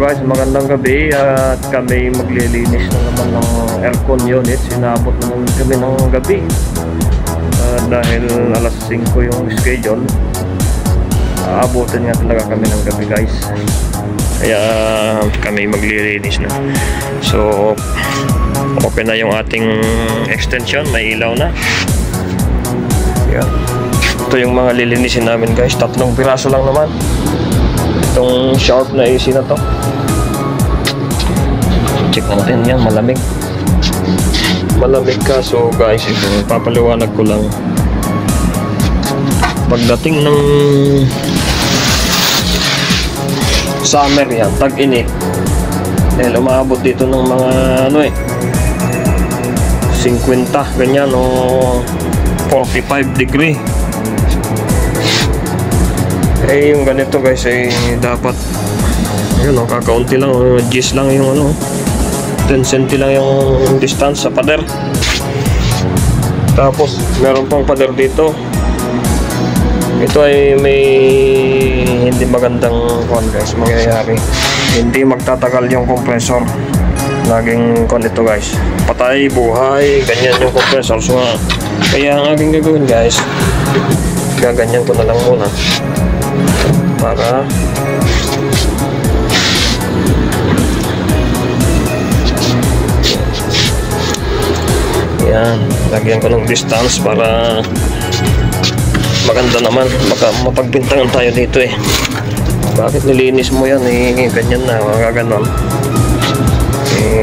guys, magandang gabi at kami maglilinis na naman ng aircon unit. Sinabot naman kami ng gabi dahil alas 5 yung schedule. Aabutin nga talaga kami ng gabi guys, kaya kami maglilinis na. So open na yung ating extension, may ilaw na. Yan. Ito yung mga lilinisin namin guys, 3 piraso lang naman. Itong Sharp na AC na to, check natin yan, malamig kaso guys, ito papaliwanag ko lang. Pagdating ng summer yan, tag-init, dahil umaabot dito ng mga 50 ganyan o 45 degree. Yung ganito guys dapat yun kakaunti lang, G's lang yung 10 cm lang yung distance sa pader. Tapos meron pang pader dito. Ito ay may hindi magandang guys mangyayari, hindi magtatagal yung compressor. Laging ito guys, patay buhay ganyan yung compressor. So kaya ang aking gagawin guys, gaganyan ko na lang muna para yan, lagyan ko ng distance para maganda naman, baka mapagbintangan tayo dito bakit nilinis mo yan ganyan na, mga ganon.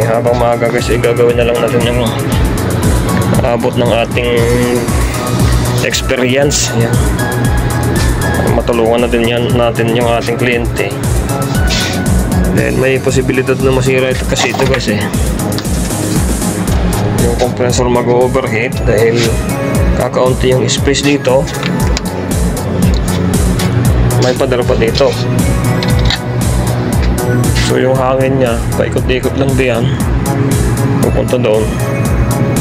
Habang maaga guys gagawin na lang natin yung abot ng ating experience. Yan, matulungan natin yung ating kliyente dahil may posibilidad na masira ito kasi ito guys yung compressor mag-overheat dahil kakaunti yung space dito, may pader pa dito. So yung hangin niya paikot-ikot lang diyan pupunta doon,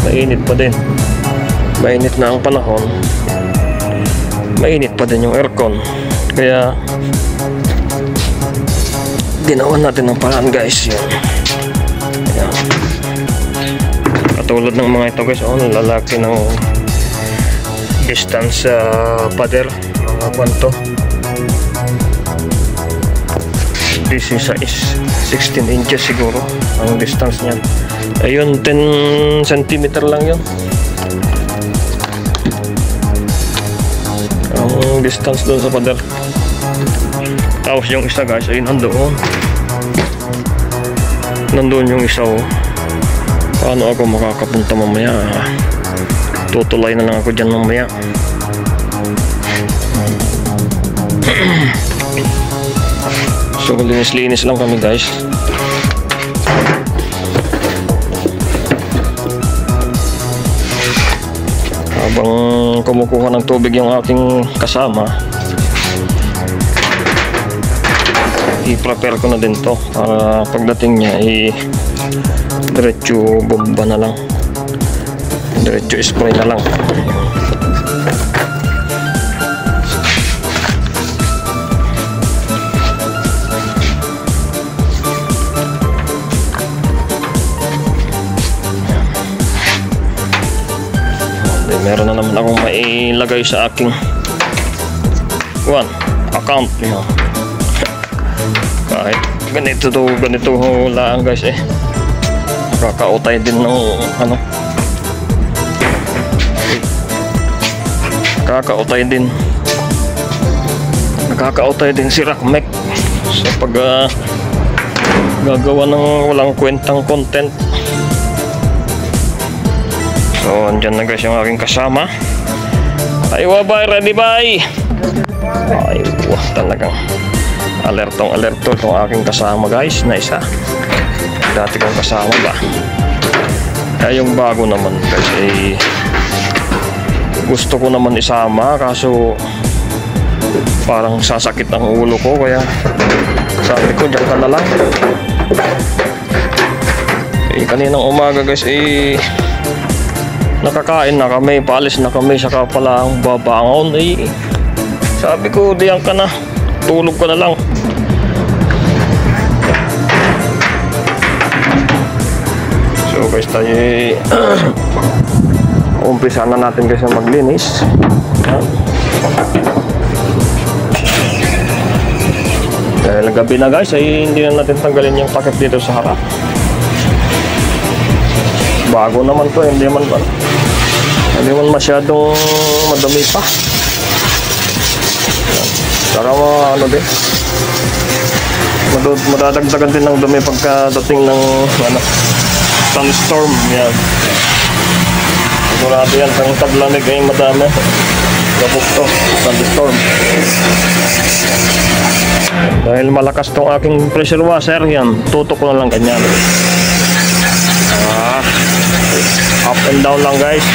mainit pa din, mainit na ang panahon, mainit pa din yung aircon. Kaya ginawa natin ng paraan guys yun. Ayan. Katulad ng mga ito guys, lalaki ng distance sa pader, mga kwanto. This is 16 inches siguro ang distance niyan. Ayun, 10 cm lang yun ang distance doon sa pader. Tapos yung isa guys ay nandoon yung isa paano ako makakapunta mamaya? Tutulay na lang ako dyan mamaya. So linis-linis lang kami guys. Habang kumukuha ng tubig yung aking kasama, i-prepare ko na din to para pagdating niya diretso bomba na lang, diretso spray na lang. Meron na naman akong mailagay sa aking account kahit ganito lang guys kakautay din ng nakakautay din si Rockmec sa pag gagawa ng walang kwentang content. So andyan na guys yung aking kasama. Aywa ba, ready bye? Aywa, talagang alerto itong aking kasama guys na isa. Dati kong kasama ba? Kaya yung bago naman guys gusto ko naman isama kaso parang sasakit ang ulo ko, kaya sabi ko dyan ka na lang. Kaninang umaga guys nakakain na kami, paalis na kami, saka pala ang babangon sabi ko diyan ka na, tulog ka na lang. guys, tayo umpisa na natin guys na maglinis. Yan. Dahil gabi na guys, ay hindi na natin tanggalin yung takip dito sa harap. Bago naman to, hindi man masyadong madumi pa. Saka ano din, madadagdagan din ng dumi pagkadating ng thunderstorm. Yan. Sigurado yan, pang taglamig ay madami. Gabok to, thunderstorm. Dahil malakas tong aking pressure washer, yan, tutok ko na lang ganyan. Up and down lang guys.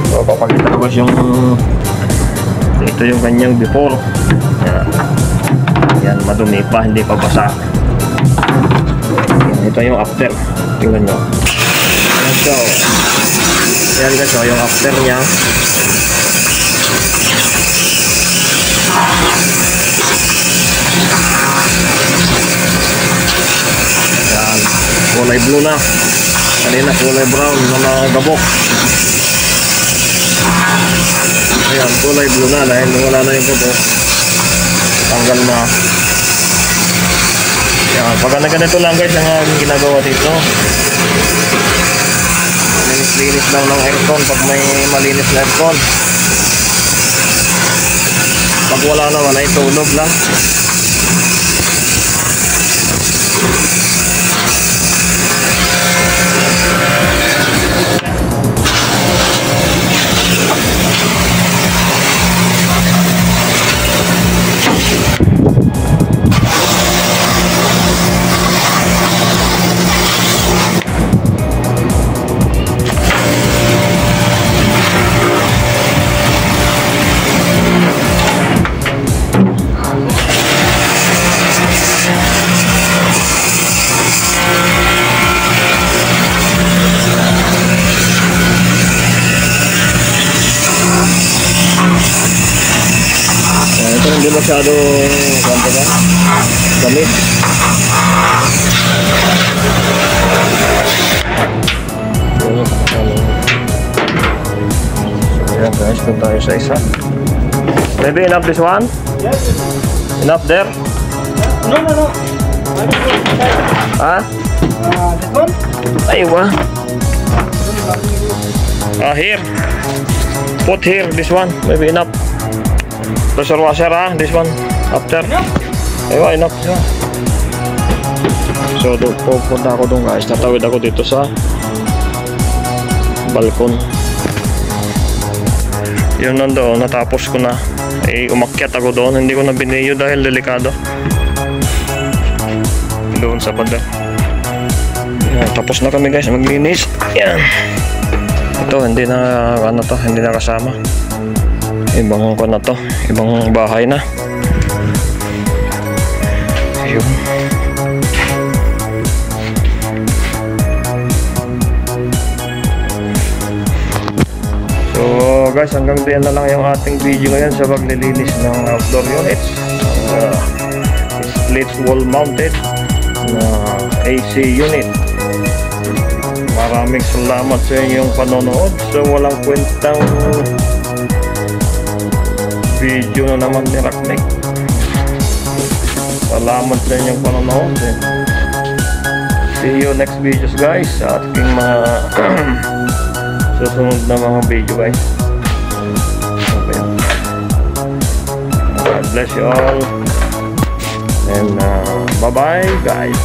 So, papakita ko yung ito yung kanyang before. Yan, madumi pa, hindi pa basa. Yan, ito yung after. Tingnan nyo. So, yan guys, so, yung after nya. Yan, kulay blue na. Kanina kulay brown na mga gabok. Ayan, kulay blue na dahil wala na yung gabok. Tanggal na. Yan, pagka na ganito lang guys ang ginagawa dito. Linis lang ng aircon pag may malinis na aircon. Pag wala naman ay tulog lang. Hindi masyado kanto ba? Damit. So yan guys, doon tayo sa isa. Maybe enough this one? Yes. Enough there? No. Ha? This one? Aywa. Here. Put here, this one. Maybe enough. Pressure washer this one. After. Aywa, enough. So, pupunta ako doon guys. Tatawid ako dito sa balkon. Yun nandoon, natapos ko na. Umakyat ako doon. Hindi ko na biniyo dahil delikado. Doon sa banda. Yan, tapos na kami guys maglinis. Yan. Ito hindi na hindi na kasama. Ibang na to, ibang bahay na. Ayun. So guys, hanggang diyan na lang yung ating video ngayon sa paglilinis ng outdoor units. Split wall mounted na AC unit. Maraming salamat sa inyong panonood. So walang kwentang video na naman ni Raknek. Salamat sa inyong panonood. See you next videos guys sa ating mga susunod na mga video guys. Okay. God bless you all and bye bye guys.